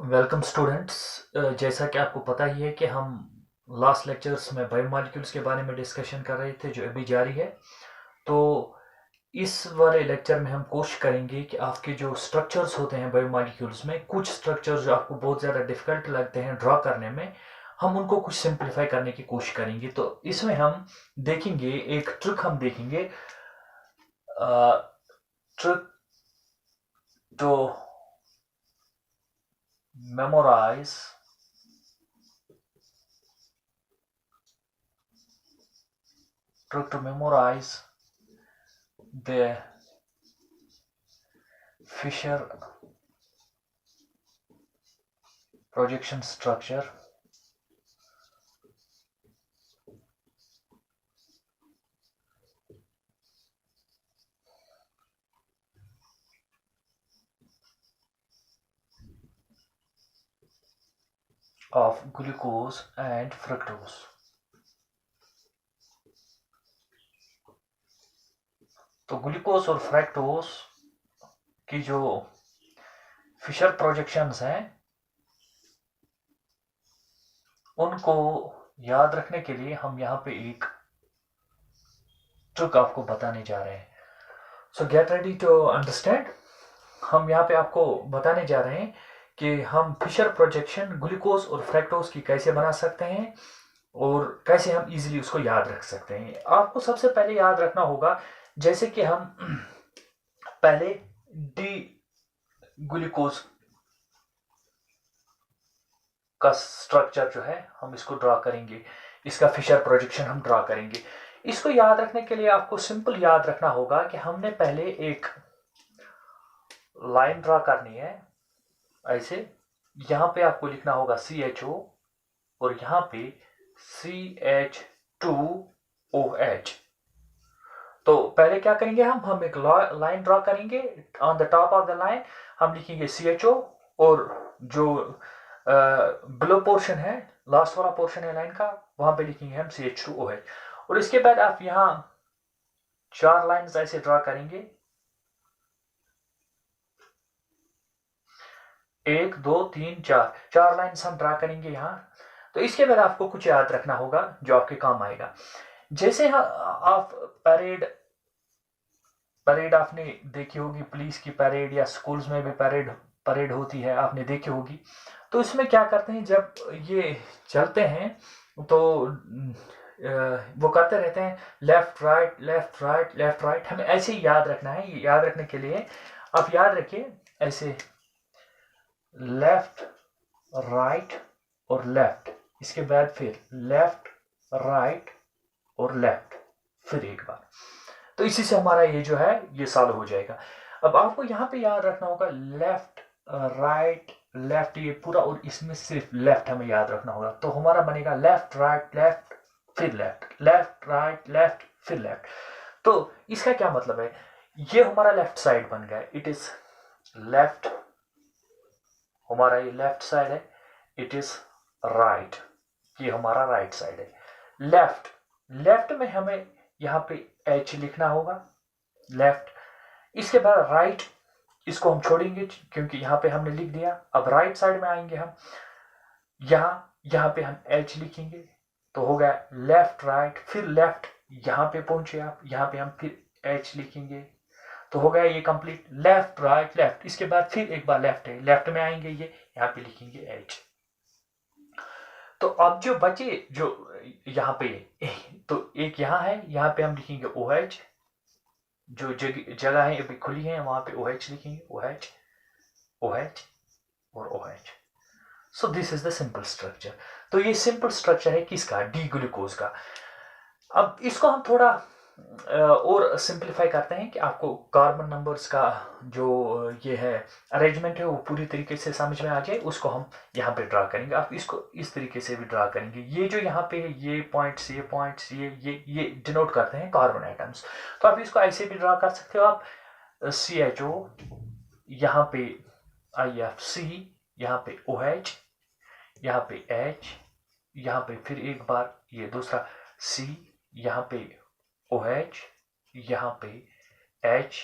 Welcome students. जैसा कि आपको पता ही है कि हम लास्ट लेक्चर्स में बायोमॉलिक्यूल्स के बारे में डिस्कशन कर रहे थे जो अभी जारी है। तो इस वाले लेक्चर में हम कोशिश करेंगे कि आपके जो स्ट्रक्चर्स होते हैं बायोमॉलिक्यूल्स में, कुछ स्ट्रक्चर्स जो आपको बहुत ज़्यादा डिफिकल्ट लगते हैं ड्रॉ करने में, हम उनको कुछ सिंप्लीफाई करने की कोशिश करेंगे। तो इसमें हम देखेंगे, एक ट्रिक हम देखेंगे, trick to memorize the Fisher projection structure of glucose and fructose। तो ग्लूकोज और फ्रैक्टोज की जो फिशर प्रोजेक्शंस हैं उनको याद रखने के लिए हम यहाँ पे एक ट्रिक आपको बताने जा रहे हैं। So get ready to understand. हम यहाँ पे आपको बताने जा रहे हैं कि हम फिशर प्रोजेक्शन ग्लूकोज और फ्रैक्टोज की कैसे बना सकते हैं और कैसे हम इजीली उसको याद रख सकते हैं। आपको सबसे पहले याद रखना होगा, जैसे कि हम पहले डी ग्लूकोज का स्ट्रक्चर जो है हम इसको ड्रॉ करेंगे, इसका फिशर प्रोजेक्शन हम ड्रॉ करेंगे। इसको याद रखने के लिए आपको सिंपल याद रखना होगा कि हमने पहले एक लाइन ड्रॉ करनी है ऐसे। यहां पे आपको लिखना होगा CHO और यहां पे CH2OH। तो पहले क्या करेंगे, हम एक लाइन ड्रॉ करेंगे। On the top of the line हम लिखेंगे CHO और जो बिलो पोर्शन है, लास्ट वाला पोर्शन है लाइन का, वहां पे लिखेंगे हम CH2OH। और इसके बाद आप यहां 4 लाइन्स ऐसे ड्रॉ करेंगे, 1 2 3 4, 4 लाइन्स हम ड्रॉ करेंगे यहां। तो इसके बाद आपको कुछ याद रखना होगा जो आपके काम आएगा। जैसे आप परेड आपने देखी होगी, पुलिस की परेड या स्कूल्स में भी परेड होती है, आपने देखी होगी। तो इसमें क्या करते हैं, जब ये चलते हैं तो वो करते रहते हैं left right left right left right. हमें ऐसे ही याद रखना है। याद रखने के लिए आप याद रखिए ऐसे लेफ्ट राइट और लेफ्ट, इसके बाद फिर लेफ्ट राइट और लेफ्ट, फिर एक बार। तो इसी से हमारा ये जो है ये सॉल्व हो जाएगा। अब आपको यहाँ पे याद रखना होगा लेफ्ट राइट लेफ्ट, ये पूरा, और इसमें सिर्फ लेफ्ट हमें याद रखना होगा। तो हमारा बनेगा लेफ्ट राइट लेफ्ट फिर लेफ्ट, लेफ्ट राइट लेफ्ट फिर लेफ्ट। तो इसका क्या मतलब है, ये हमारा लेफ्ट साइड बन गया, इट इज लेफ्ट, हमारा ये लेफ्ट साइड है, इट इज राइट, ये हमारा राइट साइड है। लेफ्ट, लेफ्ट में हमें यहाँ पे H लिखना होगा, लेफ्ट। इसके बाद राइट, इसको हम छोड़ेंगे क्योंकि यहाँ पे हमने लिख दिया। अब राइट साइड में आएंगे हम, यहाँ पे हम H लिखेंगे, तो हो गया लेफ्ट राइट फिर लेफ्ट। यहाँ पे पहुंचे आप, यहाँ पे हम फिर H लिखेंगे, तो हो गया ये कंप्लीट लेफ्ट राइट लेफ्ट। इसके बाद फिर एक बार लेफ्ट है, लेफ्ट में आएंगे, ये यहाँ पे लिखेंगे H। तो अब जो बचे जो यहाँ पे, तो एक यहाँ है, यहाँ पे हम लिखेंगे OH, जो जगह है अभी खुली है वहां पे OH लिखेंगे, OH OH और OH। So this is the simple structure. तो ये सिंपल स्ट्रक्चर है किसका, डी ग्लूकोज का। अब इसको हम थोड़ा और सिंप्लीफाई करते हैं कि आपको कार्बन नंबर्स का जो ये है अरेंजमेंट है वो पूरी तरीके से समझ में आ जाए। उसको हम यहाँ पे ड्रा करेंगे, आप इसको इस तरीके से भी ड्रा करेंगे। ये जो यहाँ पे है, ये पॉइंट्स ये डिनोट करते हैं कार्बन एटम्स। तो आप इसको ऐसे भी ड्रा कर सकते हो आप, CHO, यहाँ पे IFC, यहाँ पे OH, यहाँ पे H, यहाँ पे फिर एक बार ये दूसरा C, यहाँ पे OH, यहाँ पे H,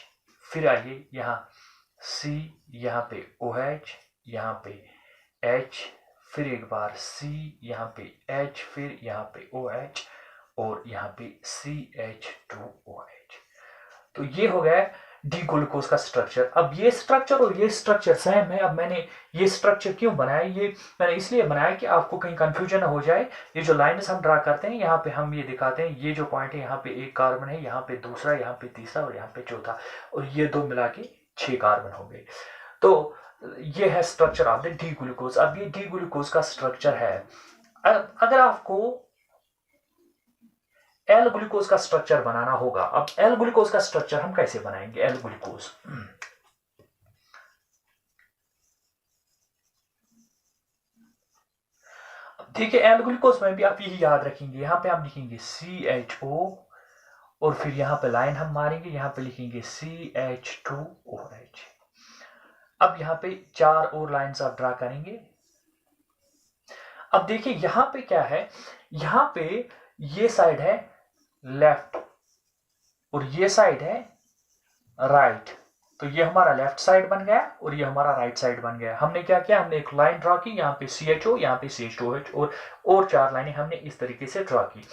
फिर आइए यहाँ C, यहाँ पे OH, यहाँ पे H, फिर एक बार C, यहाँ पे H, फिर यहाँ पे OH और यहाँ पे CH2OH। तो ये हो गया डी ग्लूकोज का स्ट्रक्चर। अब ये स्ट्रक्चर और ये स्ट्रक्चर सेम है। अब मैंने ये स्ट्रक्चर क्यों बनाया, ये मैंने इसलिए बनाया कि आपको कहीं कंफ्यूजन हो जाए। ये जो लाइन्स हम ड्रा करते हैं, यहाँ पे हम ये दिखाते हैं, ये जो पॉइंट है यहाँ पे एक कार्बन है, यहाँ पे दूसरा, यहाँ पे तीसरा और यहाँ पे चौथा, और ये दो मिला के 6 कार्बन हो गए। तो ये है structure of the D glucose. अब ये डी ग्लूकोज का स्ट्रक्चर है। अगर आपको एल ग्लूकोज का स्ट्रक्चर बनाना होगा, अब एल ग्लूकोज का स्ट्रक्चर हम कैसे बनाएंगे? एल ग्लूकोज, देखिए एल ग्लूकोज में भी आप यही याद रखेंगे, यहां पे हम लिखेंगे CHO और फिर यहां पे लाइन हम मारेंगे, यहां पे लिखेंगे CH2OH। अब यहां पे 4 और लाइंस आप ड्रा करेंगे। अब देखिए यहां पे क्या है, यहां पे ये साइड है लेफ्ट और ये साइड है राइट। तो ये हमारा लेफ्ट साइड बन गया और ये हमारा राइट साइड बन गया। हमने क्या किया, हमने एक लाइन ड्रा की, यहाँ पे CHO, यहाँ पे CH2OH और 4 लाइनें हमने इस तरीके से ड्रा की।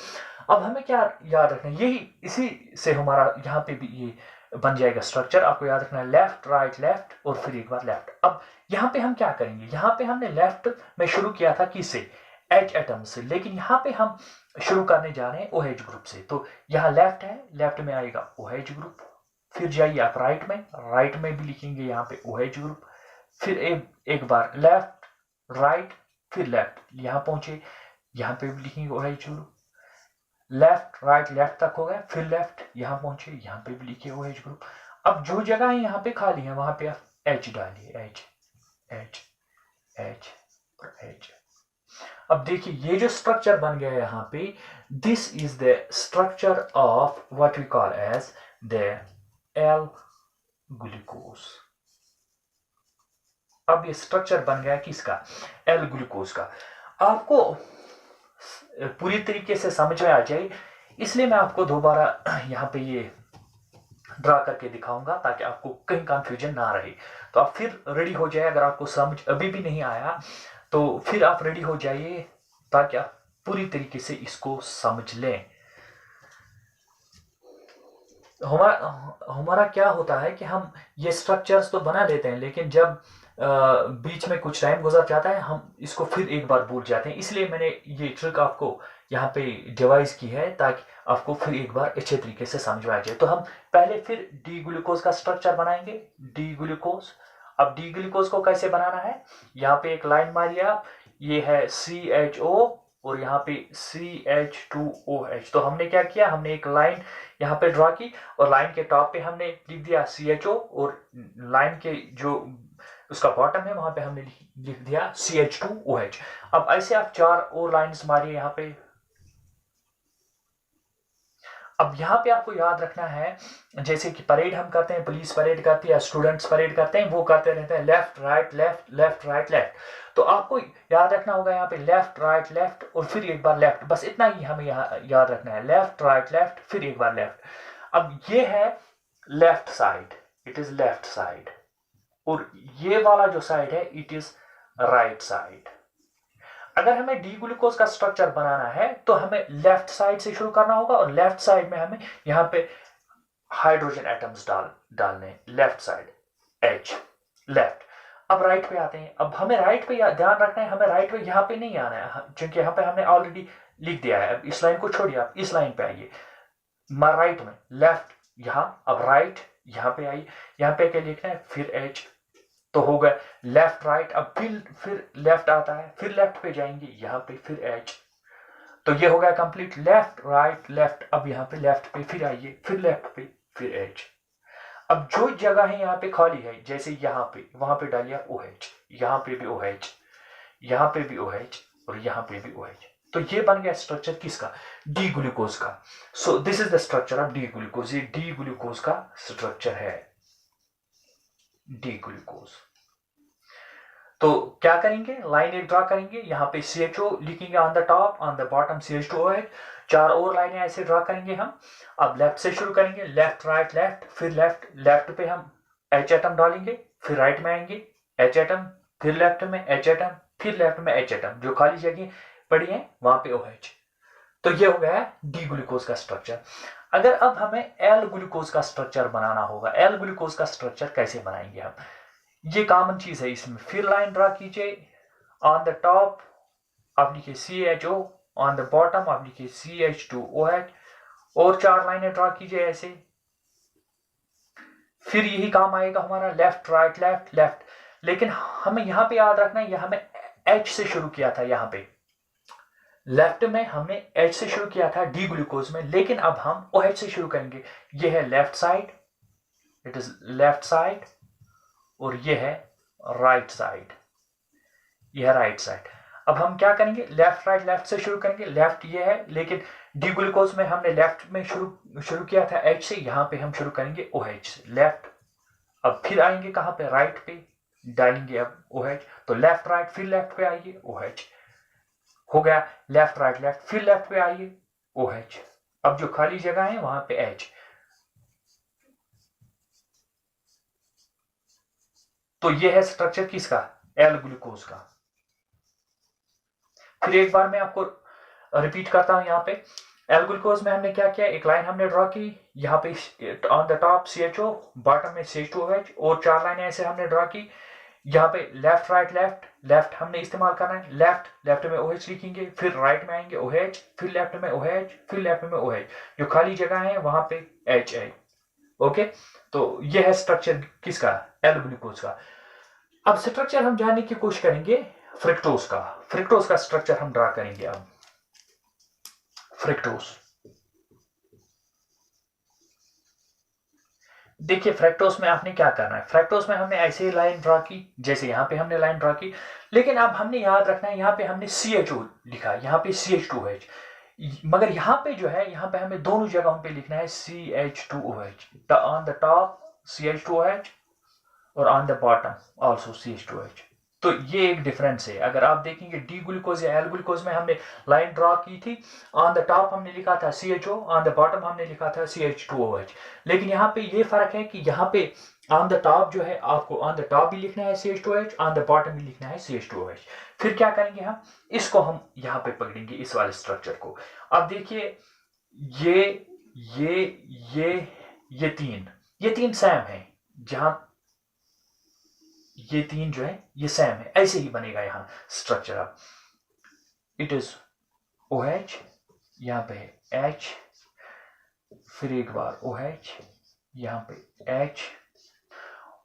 अब हमें क्या याद रखना है, यही इसी से हमारा यहाँ पे भी ये बन जाएगा स्ट्रक्चर। आपको याद रखना है लेफ्ट राइट लेफ्ट और फिर एक बार लेफ्ट। अब यहाँ पे हम क्या करेंगे, यहाँ पे हमने लेफ्ट में शुरू किया था किससे, H एटम से, लेकिन यहाँ पे हम शुरू करने जा रहे हैं OH ग्रुप से। तो यहाँ लेफ्ट है, लेफ्ट में आएगा OH ग्रुप, फिर जाइए आप राइट में भी लिखेंगे यहाँ पे OH ग्रुप, फिर एक बार लेफ्ट राइट फिर लेफ्ट, यहाँ पहुंचे यहाँ पे भी लिखेंगे OH group, left right left तक हो गया, फिर लेफ्ट यहाँ पहुंचे यहाँ पे भी लिखिए OH ग्रुप। अब जो जगह है यहाँ पे खाली है वहां पे आप H डालिए, H H H और H। अब देखिए ये जो स्ट्रक्चर बन गया है यहाँ पे, this is the structure of what we call as the L glucose. अब ये स्ट्रक्चर बन गया किसका, एल ग्लूकोज का। आपको पूरी तरीके से समझ में आ जाए, इसलिए मैं आपको दोबारा यहाँ पे ये ड्रा करके दिखाऊंगा ताकि आपको कहीं कंफ्यूजन ना रहे। तो आप फिर रेडी हो जाए, अगर आपको समझ अभी भी नहीं आया तो फिर आप रेडी हो जाइए ताकि आप पूरी तरीके से इसको समझ लें। हमारा क्या होता है कि हम ये स्ट्रक्चर्स तो बना लेते हैं, लेकिन जब बीच में कुछ टाइम गुजर जाता है हम इसको फिर एक बार भूल जाते हैं। इसलिए मैंने ये ट्रिक आपको यहाँ पे डिवाइस की है ताकि आपको फिर एक बार अच्छे तरीके से समझ में आ जाए। तो हम पहले फिर डी ग्लूकोज का स्ट्रक्चर बनाएंगे, डी ग्लूकोज। अब डी ग्लूकोज को कैसे बनाना है, यहाँ पे एक लाइन मारिए आप, ये है CHO और यहाँ पे CH2OH। तो हमने क्या किया, हमने एक लाइन यहाँ पे ड्रॉ की और लाइन के टॉप पे हमने लिख दिया CHO और लाइन के जो उसका बॉटम है वहां पे हमने लिख दिया CH2OH। अब ऐसे आप 4 और लाइंस मारिए यहाँ पे। अब यहाँ पे आपको याद रखना है, जैसे कि परेड हम करते हैं, पुलिस परेड करती है, स्टूडेंट्स परेड करते हैं, वो करते रहते हैं left right left left right left. तो आपको याद रखना होगा यहाँ पे लेफ्ट राइट लेफ्ट और फिर एक बार लेफ्ट, बस इतना ही हमें यहाँ याद रखना है, लेफ्ट राइट लेफ्ट फिर एक बार लेफ्ट। अब ये है left side, it is left side, और ये वाला जो साइड है इट इज राइट साइड। अगर हमें डी ग्लूकोज का स्ट्रक्चर बनाना है तो हमें लेफ्ट साइड से शुरू करना होगा और लेफ्ट साइड में हमें यहाँ पे हाइड्रोजन एटम्स डालने, लेफ्ट साइड H लेफ्ट। अब राइट पे आते हैं। अब हमें राइट पे ध्यान रखना है, हमें राइट पे यहाँ पे नहीं आना है क्योंकि यहाँ पे हमने ऑलरेडी लिख दिया है। अब इस लाइन को छोड़िए, आप इस लाइन पे आइए, राइट में लेफ्ट यहाँ, अब राइट यहाँ पे आइए, यहाँ पे क्या लिखना है, फिर H। तो हो गया लेफ्ट राइट। अब फिर लेफ्ट आता है, फिर लेफ्ट पे जाएंगे, यहाँ पे फिर H। तो ये हो गया कंप्लीट, लेफ्ट राइट लेफ्ट। अब यहाँ पे लेफ्ट पे फिर आइए, फिर लेफ्ट पे फिर H। अब जो जगह है यहाँ पे खाली है, जैसे यहाँ पे, वहां पे डालिए आप OH, यहाँ पे भी OH, यहाँ पे भी OH और यहाँ पे भी OH। तो ये बन गया स्ट्रक्चर किसका, डी ग्लूकोज का। So this is the structure of D glucose. ये डी ग्लूकोज का स्ट्रक्चर है, डी ग्लूकोज। तो क्या करेंगे, लाइन एक ड्रा करेंगे, यहाँ पे CHO लिखेंगे on the top, on the bottom CH2OH, 4 और लाइनें ऐसे ड्रा करेंगे हम। अब लेफ्ट से शुरू करेंगे, लेफ्ट राइट लेफ्ट फिर लेफ्ट, लेफ्ट पे हम H एटम डालेंगे, फिर राइट में आएंगे H एटम, फिर लेफ्ट में H एटम, फिर लेफ्ट में H एटम, जो खाली जगह पड़ी है वहां पे OH। तो ये हो गया डी ग्लूकोज का स्ट्रक्चर। अगर अब हमें एल ग्लूकोज का स्ट्रक्चर बनाना होगा, एल ग्लूकोज का स्ट्रक्चर कैसे बनाएंगे हम, ये कॉमन चीज है इसमें। फिर लाइन ड्रा कीजिए, ऑन द टॉप आप लिखिए CHO, ऑन द बॉटम आप लिखिए CH2OH, और 4 लाइनें ड्रा कीजिए ऐसे। फिर यही काम आएगा हमारा लेफ्ट राइट लेफ्ट लेफ्ट। लेकिन हमें यहां पे याद रखना है, यह हमें H से शुरू किया था, यहां पे लेफ्ट में हमने H से शुरू किया था डी ग्लूकोज में, लेकिन अब हम OH से शुरू करेंगे। यह है left side, it is left side, और यह है राइट साइड, यह है राइट साइड। अब हम क्या करेंगे, लेफ्ट राइट लेफ्ट से शुरू करेंगे। लेफ्ट ये है, लेकिन डी ग्लूकोज में हमने लेफ्ट में शुरू किया था H से, यहां पे हम शुरू करेंगे OH से, लेफ्ट। अब फिर आएंगे कहां पे, राइट पे डालेंगे अब OH, तो लेफ्ट राइट फिर लेफ्ट पे आइए OH, हो गया लेफ्ट राइट लेफ्ट, फिर लेफ्ट पे आइए OH। अब जो खाली जगह है वहां पे H। तो ये है स्ट्रक्चर किसका, एल ग्लूकोज का। फिर एक बार मैं आपको रिपीट करता हूं, यहां पे एल ग्लूकोज में हमने क्या किया, एक लाइन हमने ड्रॉ की, यहाँ पे on the top CHO, bottom में CH2OH, और 4 लाइनें ऐसे हमने ड्रॉ की। यहाँ पे लेफ्ट राइट लेफ्ट लेफ्ट हमने इस्तेमाल करना है, लेफ्ट लेफ्ट में OH लिखेंगे, फिर राइट में आएंगे OH, फिर लेफ्ट में OH, फिर लेफ्ट में OH, जो खाली जगह है वहां पे H है। ओके, तो यह है स्ट्रक्चर किसका, एल ग्लूकोज का। अब स्ट्रक्चर हम जानने की कोशिश करेंगे फ्रक्टोज का। फ्रक्टोज का स्ट्रक्चर हम ड्रा करेंगे अब। फ्रक्टोज, देखिए फ्रक्टोज में आपने क्या करना है, फ्रक्टोज में हमने ऐसे ही लाइन ड्रा की, जैसे यहां पे हमने लाइन ड्रा की, लेकिन अब हमने याद रखना है, यहां पे हमने CHO लिखा, यहां पे CH2OH, मगर यहां पे जो है, यहां पे हमें दोनों जगहों पे लिखना है CH2OH, on the top CH2OH और on the bottom also CH2OH। तो ये एक डिफरेंस है। अगर आप देखेंगे डी ग्लूकोज या एल ग्लूकोज में हमने लाइन ड्रॉ की थी, ऑन द टॉप हमने लिखा था CHO, ऑन द बॉटम हमने लिखा था CH2OH। लेकिन यहाँ पे ये फर्क है कि यहाँ पे ऑन द टॉप जो है, आपको ऑन द टॉप भी लिखना है CH2OH, ऑन द बॉटम भी लिखना है CH2OH। फिर क्या करेंगे हम, इसको हम यहाँ पे पकड़ेंगे, इस वाले स्ट्रक्चर को। अब देखिए ये तीन सेम है, जहां ये तीन जो है ये सेम है, ऐसे ही बनेगा यहां स्ट्रक्चर। अब इट इज OH, यहां पे H, फिर एक बार OH, यहां पे H,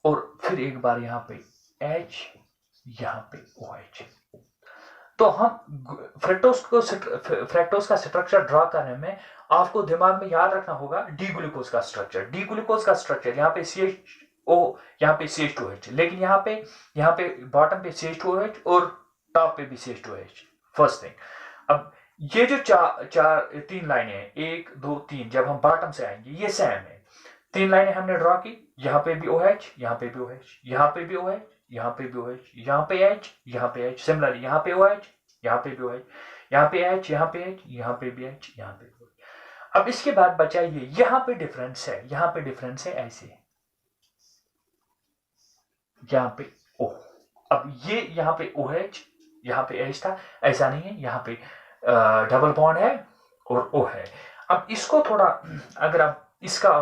और फिर एक बार यहां पे H, यहां पे OH। तो हम फ्रक्टोज का स्ट्रक्चर ड्रा करने में आपको दिमाग में याद रखना होगा डी ग्लूकोज का स्ट्रक्चर। डी ग्लूकोज का स्ट्रक्चर यहाँ पे CHO, यहाँ पे CH2OH, लेकिन यहाँ पे बॉटम पे CH2OH और टॉप पे भी CH2OH, फर्स्ट थिंग। अब ये जो तीन लाइनें हैं, 1 2 3, जब हम बॉटम से आएंगे ये सेम है। 3 लाइनें हमने ड्रॉ की, यहाँ पे भी OH, यहाँ पे भी OH, यहाँ पे भी OH, यहाँ पे भी OH, यहाँ पे H, यहाँ पे H, सिमिलरली यहाँ पे OH, यहाँ पे भी OH, यहाँ पे H, यहाँ पे H, यहाँ पे भी H, यहाँ पे भी OH। अब इसके बाद बचा ये, यहाँ पे डिफरेंस है, यहाँ पे डिफरेंस है ऐसे, यहाँ पे O। अब ये यहाँ पे OH, यहाँ पे H था, ऐसा नहीं है, यहाँ पे डबल बॉन्ड है और O है। अब इसको थोड़ा, अगर आप इसका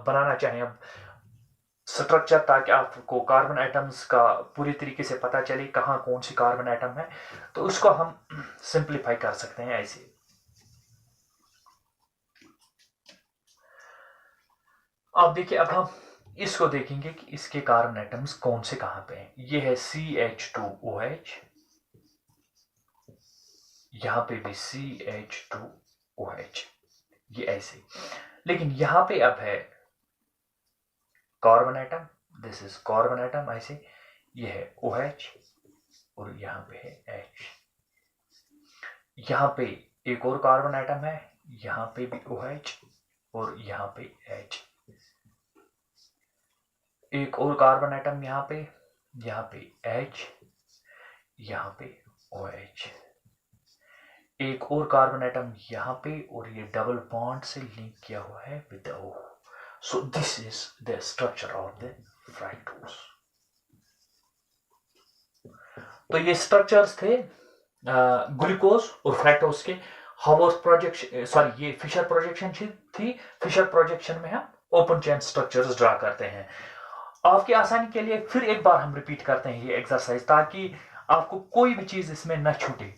बनाना चाहें अब स्ट्रक्चर, ताकि आपको कार्बन एटम्स का पूरी तरीके से पता चले कहाँ कौन सी कार्बन एटम है, तो उसको हम सिंप्लीफाई कर सकते हैं ऐसे। अब देखिए, अब हम इसको देखेंगे कि इसके कार्बन एटम्स कौन से कहां पे हैं। ये है CH2OH, यहां पे भी CH2OH, ये ऐसे। लेकिन यहां पे अब है carbon atom, this is carbon atom ऐसे, ये है OH और यहां पे है H। यहां पे एक और कार्बन एटम है, यहां पे भी OH और यहां पे H। एक और कार्बन एटम यहाँ पे H, यहाँ पे OH। एक और कार्बन एटम यहाँ पे, और ये डबल बॉन्ड से लिंक किया हुआ है with O। So this is the structure of the fructose. तो ये स्ट्रक्चर्स थे ग्लूकोज और फ्रैक्टोज के। हावर्स प्रोजेक्शन, सॉरी ये फिशर प्रोजेक्शन थी। फिशर प्रोजेक्शन में हम ओपन चेन स्ट्रक्चर्स ड्रा करते हैं। आपकी आसानी के लिए फिर एक बार हम रिपीट करते हैं ये एक्सरसाइज, ताकि आपको कोई भी चीज इसमें न छूटे।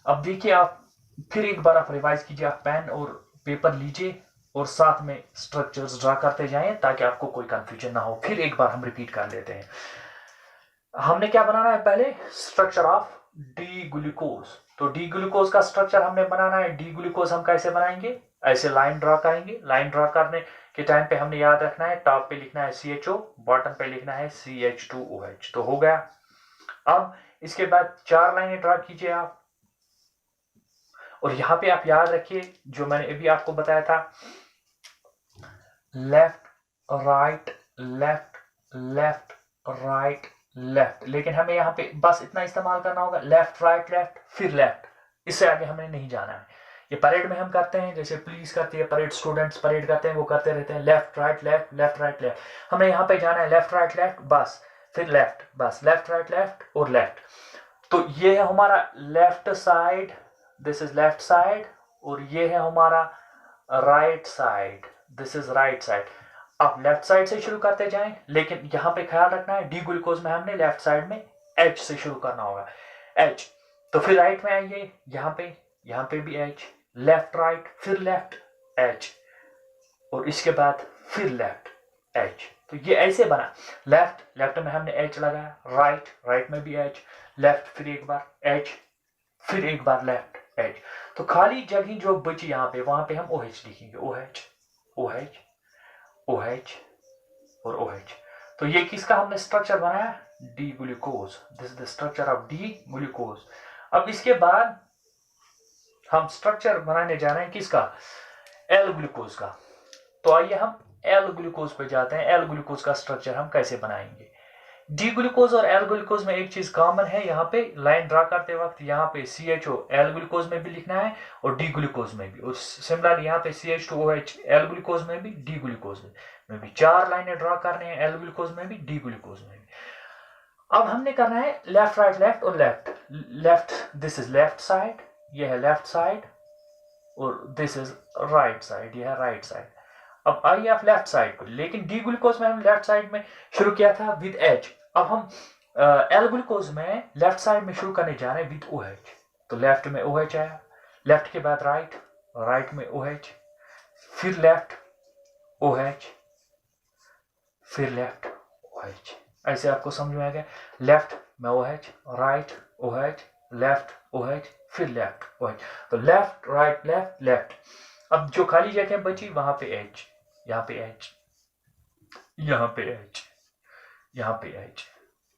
अब देखिए, आप फिर एक बार आप रिवाइज कीजिए, आप पेन और पेपर लीजिए और साथ में स्ट्रक्चर्स ड्रा करते जाएं ताकि आपको कोई कंफ्यूजन ना हो। फिर एक बार हम रिपीट कर लेते हैं। हमने क्या बनाना है पहले, स्ट्रक्चर ऑफ डी ग्लूकोज। तो डी ग्लूकोज का स्ट्रक्चर हमने बनाना है। डी ग्लूकोज हम कैसे बनाएंगे, ऐसे लाइन ड्रा करेंगे। लाइन ड्रा करने के टाइम पे हमने याद रखना है, टॉप पे लिखना है CHO, बॉटम पे लिखना है CH2OH। तो हो गया। अब इसके बाद 4 लाइनें ड्रा कीजिए आप, और यहां पे आप याद रखिए जो मैंने अभी आपको बताया था, left right left left right left. लेकिन हमें यहाँ पे बस इतना इस्तेमाल करना होगा, लेफ्ट राइट लेफ्ट फिर लेफ्ट। इससे आगे हमें नहीं जाना है। ये परेड में हम करते हैं, जैसे पुलिस करती है परेड, स्टूडेंट्स परेड करते हैं, वो करते रहते हैं left right left left right left. हमें यहाँ पे जाना है लेफ्ट राइट लेफ्ट बस, फिर लेफ्ट बस, लेफ्ट राइट लेफ्ट और लेफ्ट। तो ये है हमारा left side, this is left side, और ये है हमारा right side, this is right side. आप लेफ्ट साइड से शुरू करते जाएं, लेकिन यहां पे ख्याल रखना है डी ग्लूकोज में हमने लेफ्ट साइड में H से शुरू करना होगा, H। तो फिर राइट में आइए, यहां पे भी H, लेफ्ट राइट फिर लेफ्ट H, और इसके बाद फिर लेफ्ट H। तो ये ऐसे बना, लेफ्ट लेफ्ट में हमने H लगाया, राइट राइट में भी H, लेफ्ट फिर एक बार H, फिर एक बार लेफ्ट H। तो खाली जगह जो बची यहाँ पे, वहां पे हम OH लिखेंगे, OH OH OH और OH। तो ये किसका हमने स्ट्रक्चर बनाया, D glucose. This is the structure of D glucose. अब इसके बाद हम स्ट्रक्चर बनाने जा रहे हैं किसका, एल ग्लूकोज का। तो आइए हम एल ग्लूकोज पे जाते हैं। एल ग्लूकोज का स्ट्रक्चर हम कैसे बनाएंगे। डी ग्लूकोज और एल ग्लूकोज में एक चीज कॉमन है, यहाँ पे लाइन ड्रा करते वक्त यहाँ पे CHO एल ग्लूकोज में भी लिखना है और डी ग्लूकोज में भी, और सिमिलर यहाँ पे CH2OH एल ग्लूकोज में भी, डी ग्लूकोज में भी। 4 लाइनें ड्रा करने हैं, एल ग्लूकोज में भी, डी ग्लूकोज में भी। अब हमने करना है लेफ्ट राइट लेफ्ट और left left, this is left side, ये है लेफ्ट साइड, और दिस इज राइट साइड, ये है राइट साइड। अब आइए आप लेफ्ट साइड को, लेकिन डी ग्लूकोज में हम लेफ्ट साइड में शुरू किया था विद H। अब हम एल ग्लूकोज में लेफ्ट साइड में शुरू करने जा रहे हैं विद OH। तो लेफ्ट में OH आया, लेफ्ट के बाद राइट, राइट में OH, फिर लेफ्ट OH, फिर लेफ्ट OH। ऐसे आपको समझ में आ गया, लेफ्ट में OH, right OH, left OH, फिर लेफ्ट OH। तो लेफ्ट राइट लेफ्ट लेफ्ट। अब जो खाली जगह बची वहां पे H, यहाँ पे H, यहाँ पे H, यहाँ पे H,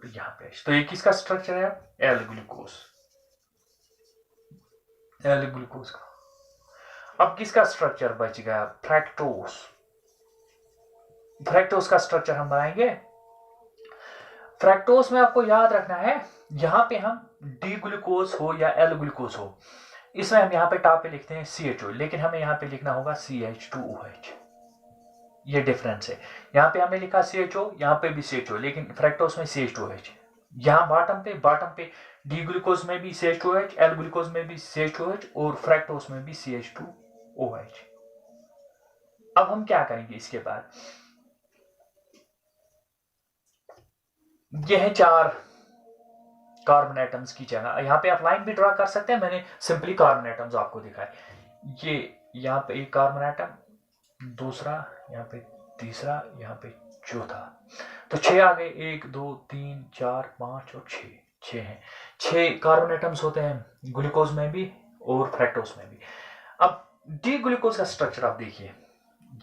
यहाँ पे H। तो ये किसका स्ट्रक्चर है, एल ग्लूकोज, एल ग्लूकोज का। अब किसका स्ट्रक्चर बच गया, फ्रैक्टोज। फ्रैक्टोज का स्ट्रक्चर हम बनाएंगे। फ्रैक्टोज में आपको याद रखना है, यहां पे हम डी ग्लूकोज हो या एल ग्लूकोज हो, इसमें हम यहाँ पे टॉप पे लिखते हैं CHO, लेकिन हमें यहाँ पे लिखना होगा CH2OH। ये डिफरेंस है, यहाँ पे हमने लिखा CHO, यहाँ पे भी CHO, लेकिन फ्रैक्टोज में CH2OH। यहाँ बॉटम पे डी ग्लूकोज में भी CH2OH, एल ग्लूकोज में भी CH2OH, और फ्रैक्टोज में भी CH2OH। अब हम क्या करेंगे इसके बाद, ये है 4 कार्बन एटम्स की जगह। यहाँ पे आप लाइन भी ड्रा कर सकते हैं, मैंने सिंपली कार्बन एटम्स आपको दिखाए। ये यहाँ पे एक कार्बन एटम, दूसरा, यहाँ पे तीसरा, यहाँ पे चौथा। तो 6 आ गए, 1 2 3 4 5 और 6 हैं। 6 कार्बन एटम्स होते हैं ग्लूकोज में भी और फ्रैक्टोज में भी। अब डी ग्लूकोज का स्ट्रक्चर आप देखिए,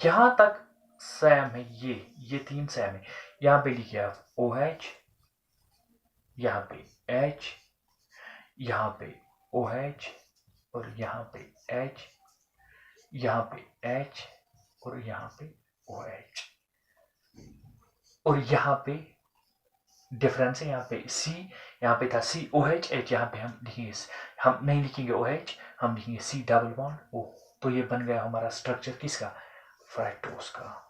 यहां तक सेम है, ये 3 सेम है। यहाँ पे लिखिए आप OH, यहाँ पे H, यहाँ पे OH, और यहाँ पे H, यहाँ पे H, और यहाँ पे OH, और यहाँ पे डिफरेंस है, यहाँ पे C, यहाँ पे था COH, H, यहाँ पे हम लिखेंगे, हम नहीं लिखेंगे OH, हम लिखेंगे C डबल बॉन्ड O। तो ये बन गया हमारा स्ट्रक्चर किसका, फ्रैक्टोज का।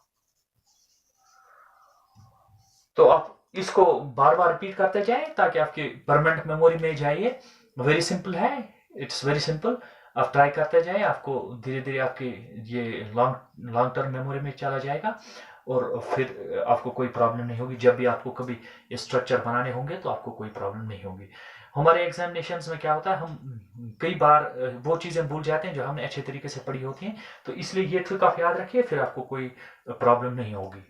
तो आप इसको बार बार रिपीट करते जाएं ताकि आपके परमानेंट मेमोरी में जाइए। वेरी सिंपल है, इट्स वेरी सिंपल। आप ट्राई करते जाएं, आपको धीरे धीरे आपकी ये लॉन्ग लॉन्ग टर्म मेमोरी में चला जाएगा और फिर आपको कोई प्रॉब्लम नहीं होगी। जब भी आपको कभी स्ट्रक्चर बनाने होंगे तो आपको कोई प्रॉब्लम नहीं होगी। हमारे एग्जामिनेशंस में क्या होता है, हम कई बार वो चीज़ें भूल जाते हैं जो हमने अच्छे तरीके से पढ़ी होती हैं, तो इसलिए ये ट्रिक आप याद रखिए, फिर आपको कोई प्रॉब्लम नहीं होगी।